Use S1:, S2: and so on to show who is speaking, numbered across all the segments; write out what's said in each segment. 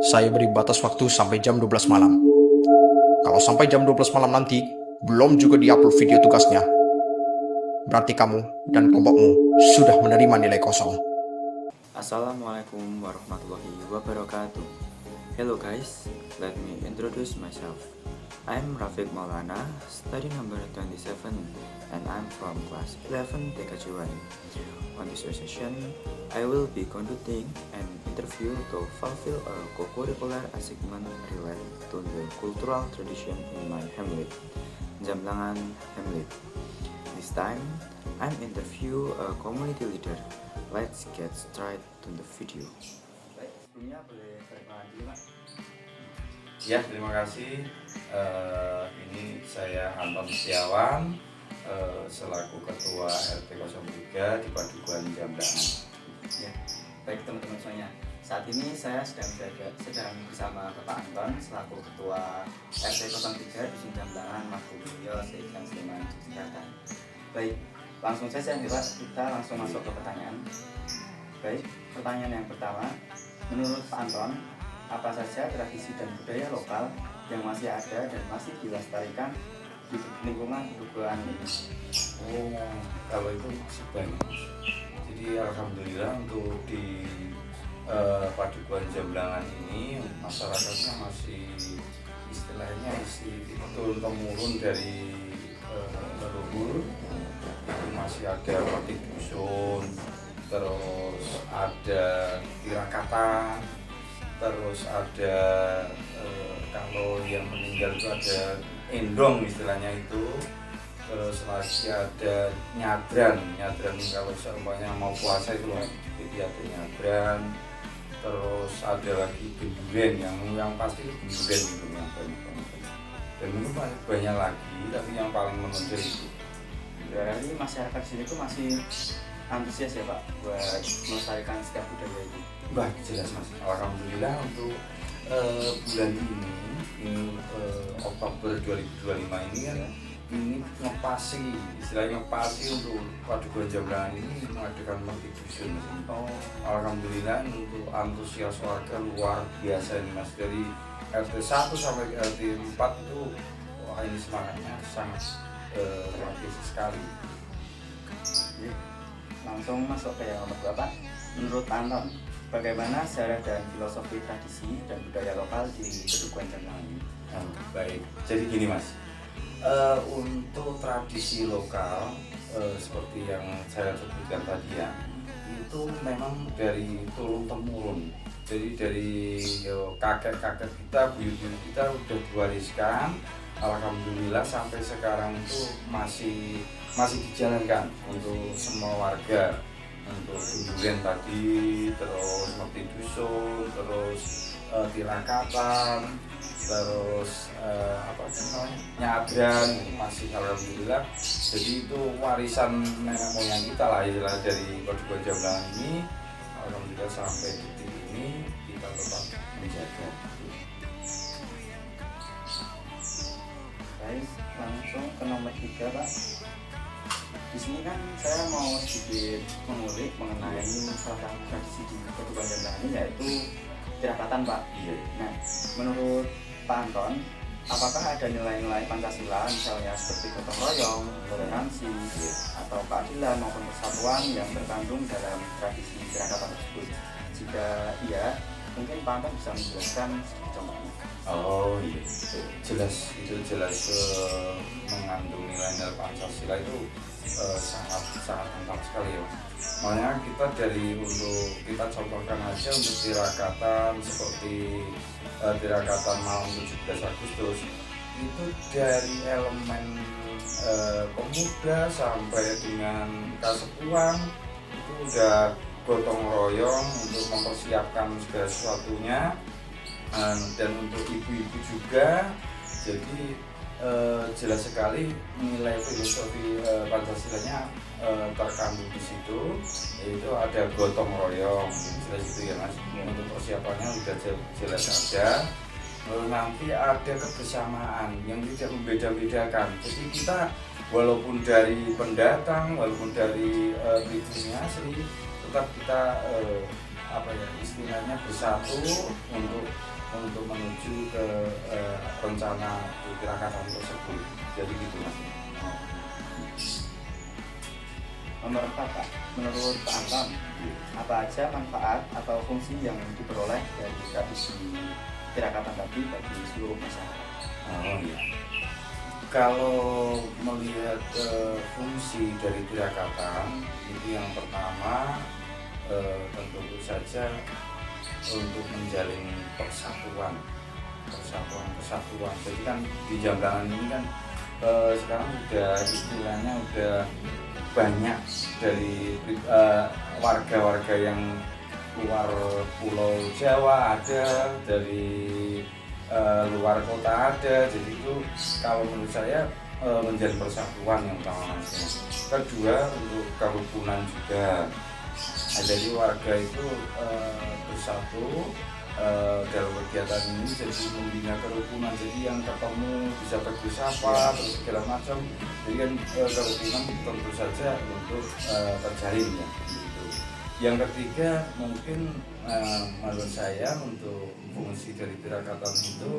S1: Saya beri batas waktu sampai jam 12 malam. Kalau sampai jam 12 malam nanti, belum juga diupload video tugasnya, berarti kamu dan kelompokmu sudah menerima nilai kosong.
S2: Assalamualaikum warahmatullahi wabarakatuh. Hello guys, let me introduce myself. I'm Rafiq Maulana, study number 27, and I'm from class 11 TKJ1. On this session, I will be conducting an interview to fulfill a co-curricular assignment related to the cultural tradition in my hamlet, Jamblangan Hamlet. This time, I'm interview a community leader. Let's get straight to the video. Baik, sebelumnya boleh perkenalan dulu, Pak.
S3: Ya, terima kasih. Ini saya Anton Setiawan, selaku Ketua RT 03 di Padukuhan Jamblangan.
S2: Ya, baik teman-teman semuanya. Saat ini saya sedang bersama Bapak Anton selaku Ketua RT 03 di Jamblangan Margomulyo, Seikan Sleman, Yogyakarta. Baik, langsung saja nih Pak, kita langsung masuk ke pertanyaan. Baik, pertanyaan yang pertama, menurut Pak Anton, apa saja tradisi dan budaya lokal yang masih ada dan masih dilestarikan di lingkungan Padukuhan ini?
S3: Oh, kalau itu masih banyak. Jadi alhamdulillah untuk di Padukuhan Jamblangan ini masyarakatnya masih istilahnya turun temurun dari leluhur. Itu masih ada petik dusun, terus ada tirakatan, terus ada kalau yang meninggal itu ada endong istilahnya itu, terus masih ada nyadran kalau seumpamanya mau puasa itu loh, jadi ada nyadran, terus ada lagi genduren yang pasti genduren itu yang banyak dan mungkin banyak lagi, tapi yang paling menonjol itu.
S2: Berarti masyarakat sini tuh masih antusias ya Pak buat melestarikan setiap budaya itu.
S3: Wah, jelas Mas. Alhamdulillah untuk bulan ini Oktober 2025 ini kan ini istilahnya ngepasi untuk Padukuhan Jamblangan ini mengadakan metik dusun. Oh, alhamdulillah untuk antusias warga luar biasa ini Mas, dari RT 1 sampai RT 4 itu wah ini semangatnya sangat luar biasa sekali.
S2: Jadi, langsung masuk ke yang nomor 2 Pak. Menurut Anton, bagaimana sejarah dan filosofi tradisi dan budaya lokal di Padukuhan Jamblangan ini?
S3: Baik, jadi gini Mas, untuk tradisi lokal seperti yang saya sebutkan tadi ya, itu memang dari turun temurun. Jadi dari kakek-kakek kita, buyut-buyut kita udah diwariskan. Alhamdulillah sampai sekarang itu masih dijalankan untuk semua warga, untuk kunjungan tadi, terus metik dusun, terus tirakatan, terus nyadran, masih alhamdulillah. Jadi itu warisan nenek moyang kita lah istilah dari Padukuhan Jamblangan ini. Alhamdulillah sampai detik ini kita tetap menjaga.
S2: Baik, langsung ke nomor 3 Pak. Di sini kan saya mau sedikit mengulik mengenai salah satu tradisi di Padukuhan Jamblangan ini, yaitu tirakatan Pak.
S3: Iya.
S2: Nah, menurut Pak Anton, apakah ada nilai-nilai Pancasila misalnya seperti gotong royong, toleransi, atau keadilan maupun persatuan yang terkandung dalam tradisi tirakatan tersebut? Jika iya, mungkin Pak Anton bisa menjelaskan sedikit contohnya.
S3: Oh iya, jelas mengandung nilai-nilai Pancasila itu sangat mantap sekali ya Mas. Makanya kita contohkan aja untuk tirakatan seperti tirakatan malam 17 Agustus itu dari elemen pemuda sampai dengan kasepuan itu udah gotong royong untuk mempersiapkan segala sesuatunya. Dan untuk ibu-ibu juga, jadi jelas sekali nilai filosofi Pancasilanya terkandung di situ, yaitu ada gotong royong, jelas itu ya Mas. Untuk persiapannya udah jelas ada. Lalu nanti ada kebersamaan yang tidak membeda-bedakan. Jadi kita walaupun dari pendatang, walaupun dari pribumi asli, tetap kita apa ya istilahnya bersatu untuk menuju ke rencana Tirakatan tersebut. Jadi gitu Mas.
S2: Menurut Bapak, menurut Pak Anton, apa aja manfaat atau fungsi yang diperoleh dari tradisi tirakatan tadi bagi seluruh masyarakat?
S3: Oh iya. Kalau melihat fungsi dari tirakatan itu yang pertama tentu saja untuk menjalin kesatuan. Jadi kan di Jamblangan ini kan sekarang udah istilahnya udah banyak dari warga-warga yang luar Pulau Jawa ada, dari luar kota ada. Jadi itu kalau menurut saya menjadi persatuan yang utama. Kedua untuk kerukunan juga. Nah, jadi warga itu bersatu dalam kegiatan ini jadi membina kerukunan. Jadi yang ketemu bisa bersapa terus segala macam. Jadi kan kerukunan tentu saja untuk terjalin ya. Gitu. Yang ketiga mungkin menurut saya untuk fungsi dari tirakatan itu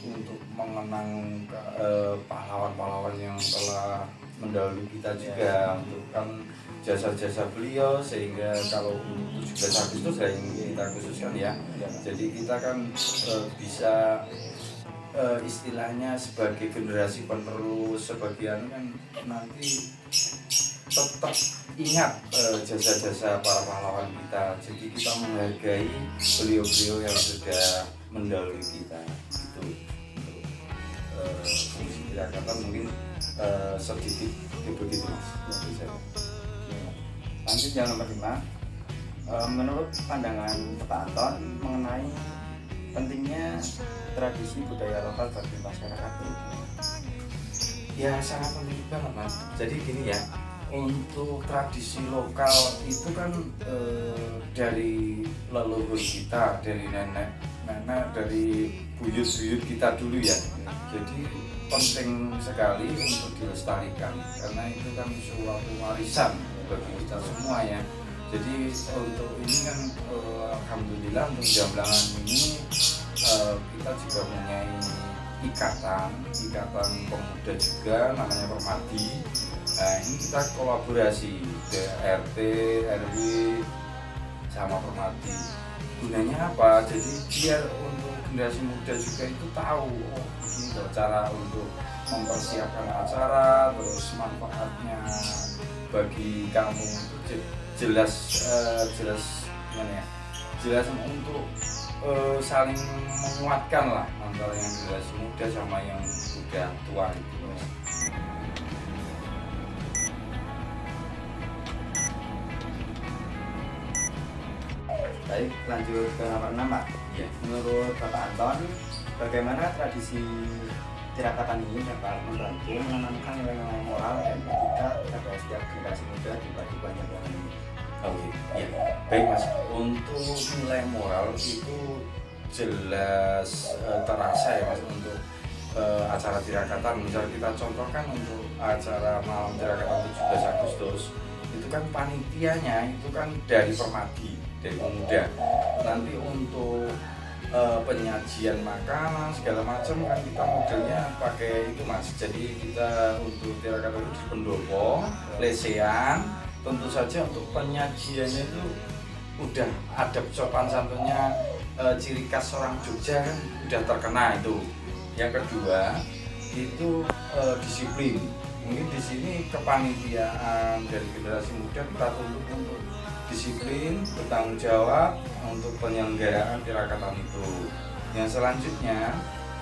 S3: untuk mengenang pahlawan-pahlawan yang telah mendahului kita juga, untuk kan jasa-jasa beliau, sehingga kalau 17 Agustus yang kita khususkan ya, jadi kita kan bisa istilahnya sebagai generasi penerus, sebagian kan nanti tetap ingat jasa-jasa para pahlawan kita. Jadi kita menghargai beliau-beliau yang sudah mendahului kita. Itu fungsi tirakatan mungkin sedikit begitu Mas.
S2: Lanjut yang nomor 5. Menurut pandangan Pak Anton mengenai pentingnya tradisi budaya lokal bagi masyarakat itu?
S3: Ya sangat penting banget Mas. Jadi gini ya, untuk tradisi lokal itu kan dari leluhur kita, dari nenek, dari buyut-buyut kita dulu ya. Jadi penting sekali untuk dilestarikan karena itu kan suatu warisan bagi kita semua ya. Jadi untuk ini kan alhamdulillah untuk Jamblangan ini kita juga mempunyai ikatan pemuda juga namanya Permadi. Nah ini kita kolaborasi ke RT, RW sama Permadi. Gunanya apa? Jadi biar untuk generasi muda juga itu tahu gitu, cara untuk mempersiapkan acara, terus manfaatnya bagi kampung itu jelas gimana ya? Jelas untuk saling menguatkan lah antara yang generasi muda sama yang udah tua gitu.
S2: Baik, lanjut ke nomor 6 Pak.
S3: Ya.
S2: Menurut Bapak Anton, bagaimana tradisi tirakatan ini dapat membantu menanamkan nilai-nilai moral dan etika pada setiap generasi muda di Padukuhan Jamblangan ini?
S3: Oke, ya. Baik Mas, untuk nilai moral itu jelas terasa ya Mas untuk acara tirakatan. Misalnya kita contohkan untuk acara malam tirakatan 17 Agustus itu kan panitianya itu kan dari Permadi, dari pemuda. Nanti untuk penyajian makanan segala macam kan kita modelnya pakai itu Mas. Jadi kita untuk tirakatan itu di pendopo, lesehan. Tentu saja untuk penyajiannya itu udah ada sopan santunnya, ciri khas orang Jogja kan udah terkena itu. Yang kedua itu disiplin. Mungkin di sini kepanitiaan dari generasi muda kita tuntut untuk disiplin, bertanggung jawab untuk penyelenggaraan tirakatan itu. Yang selanjutnya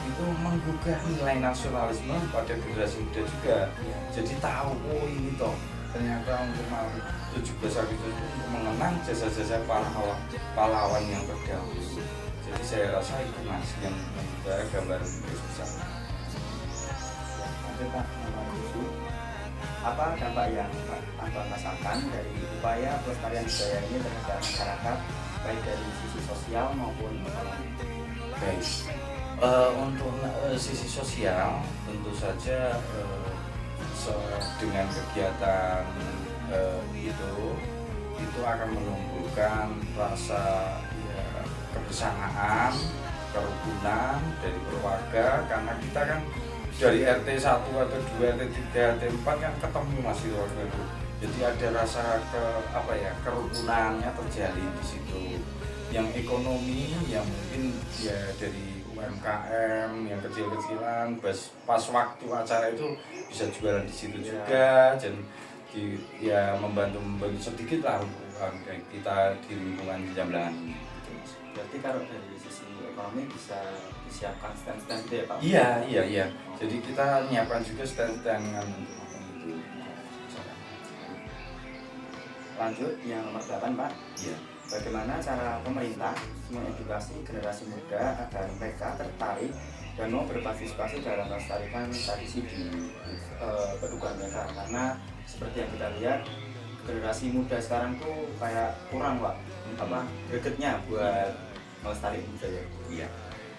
S3: itu menggugah nilai nasionalisme pada generasi muda juga. Jadi tahu oh ini toh ternyata untuk malam 17 Agustus itu untuk mengenang jasa-jasa pahlawan yang terdahulu. Jadi saya rasa itu Mas yang membuat gambaran besar.
S2: Lanjut Pak, nomor 7. Apa dampak yang Pak Anton rasakan dari upaya pelestarian budaya ini terhadap masyarakat, baik dari sisi sosial maupun ekonomi?
S3: Baik, untuk sisi sosial tentu saja dengan kegiatan itu itu akan menumbuhkan rasa ya, kebersamaan, kerukunan dari keluarga, karena kita kan dari RT 1 atau 2, RT 3, RT 4 kan ketemu masih keluarga itu. Jadi ada rasa kerununannya terjalin di situ. Yang ekonomi yang mungkin ya dari UMKM yang kecil-kecilan, pas waktu acara itu bisa jualan di situ juga, dan ya membantu sedikit lah untuk kita di lingkungan Jamblangan ini.
S2: Berarti kalau dari sisi ekonomi bisa disiapkan stand-stand itu ya Pak?
S3: Iya. Jadi kita menyiapkan juga stand-stand untuk itu.
S2: Lanjut yang nomor 8 Pak.
S3: Iya.
S2: Bagaimana cara pemerintah mengedukasi generasi muda agar mereka tertarik dan mau berpartisipasi dalam melestarikan tradisi di pedukuhan mereka? Karena seperti yang kita lihat, generasi muda sekarang tuh kayak kurang Pak, gregetnya buat melestarikan budaya.
S3: Iya.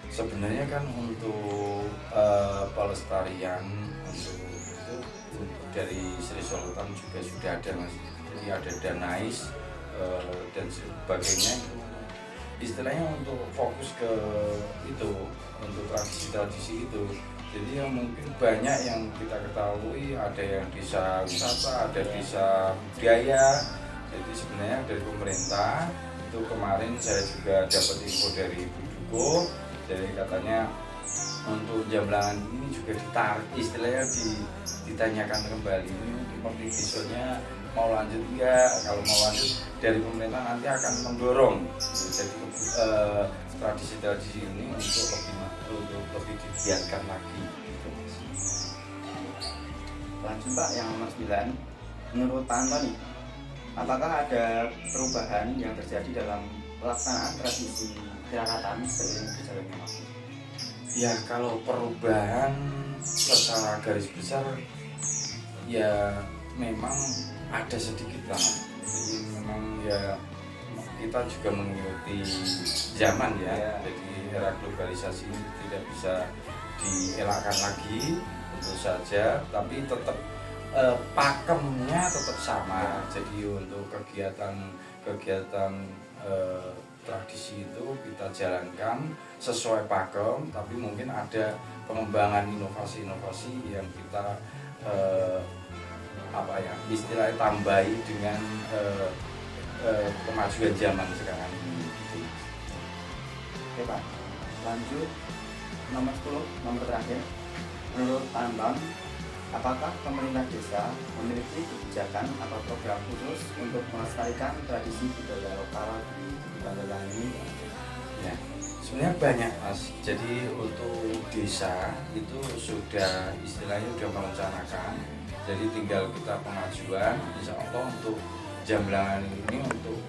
S3: Sebenarnya kan untuk pelestarian untuk dari Sri Sultan juga sudah ada Mas. Jadi ada Danais dan sebagainya, itu istilahnya untuk fokus ke itu, untuk tradisi-tradisi itu. Jadi yang mungkin banyak yang kita ketahui, ada yang desa wisata, ada desa budaya. Jadi sebenarnya dari pemerintah itu kemarin saya juga dapat info dari Ibu Duko, jadi katanya untuk Jamblangan ini juga ditarik, istilahnya ditanyakan kembali ini seperti besoknya mau lanjut enggak. Kalau mau lanjut dari pemerintah nanti akan mendorong jadi tradisi-tradisi ini untuk lebih digiatkan lagi.
S2: Lanjut Pak yang nomor 9. Menurut Pak Antoni, apakah ada perubahan yang terjadi dalam pelaksanaan tradisi tirakatan seiring berjalannya waktu?
S3: Ya kalau perubahan secara garis besar ya memang ada sedikit lah. Jadi memang ya kita juga mengikuti zaman ya. Jadi era globalisasi ini tidak bisa dielakkan lagi, tentu saja, tapi tetap pakemnya tetap sama. Jadi untuk kegiatan tradisi itu kita jalankan sesuai pakem, tapi mungkin ada pengembangan inovasi-inovasi yang kita istilahnya tambahi dengan kemajuan zaman sekarang ini.
S2: Oke Pak, lanjut nomor 10, nomor terakhir. Menurut Pak Anton, apakah pemerintah desa memiliki kebijakan atau program khusus untuk melestarikan tradisi budaya lokal di Jamblangan ini?
S3: Ya, sebenarnya banyak Mas. Jadi untuk desa itu sudah istilahnya sudah merencanakan. Jadi tinggal kita pengajuan, insya Allah untuk Jamblangan ini untuk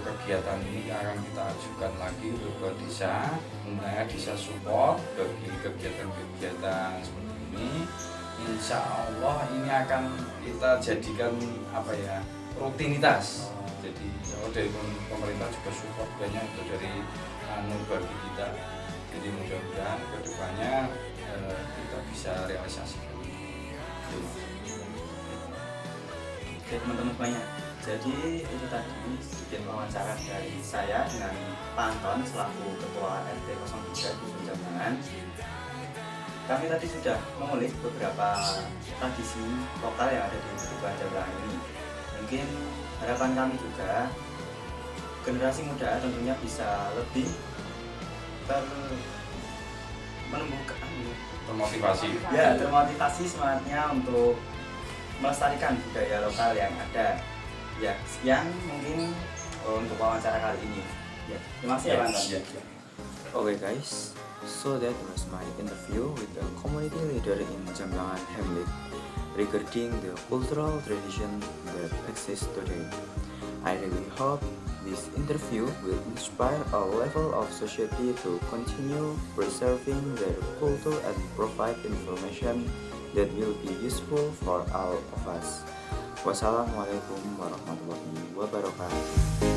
S3: kegiatan ini akan kita ajukan lagi untuk ke desa, sebenarnya desa support bagi kegiatan-kegiatan seperti ini. Insya Allah ini akan kita jadikan rutinitas. Jadi dari pemerintah juga support banyak itu dari bagi kita. Jadi mudah-mudahan kedepannya kita bisa realisasikan.
S2: Oke teman-teman semuanya, jadi itu tadi sedikit wawancara dari saya dengan Pak Anton selaku Ketua RT 03 di Jamblangan. Kami tadi sudah mengulik beberapa tradisi lokal yang ada di pedukuhan Jamblangan ini. Mungkin harapan kami juga generasi muda tentunya bisa lebih termotivasi semangatnya untuk melestarikan budaya lokal yang ada. Ya, sekian mungkin untuk wawancara kali ini. Ya, terima kasih ya Pak Anton.
S4: Okay guys, so that was my interview with the community leader in Jamblangan Hamlet regarding the cultural tradition that exists today. I really hope this interview will inspire a level of society to continue preserving their culture and provide information that will be useful for all of us. Wassalamualaikum warahmatullahi wabarakatuh.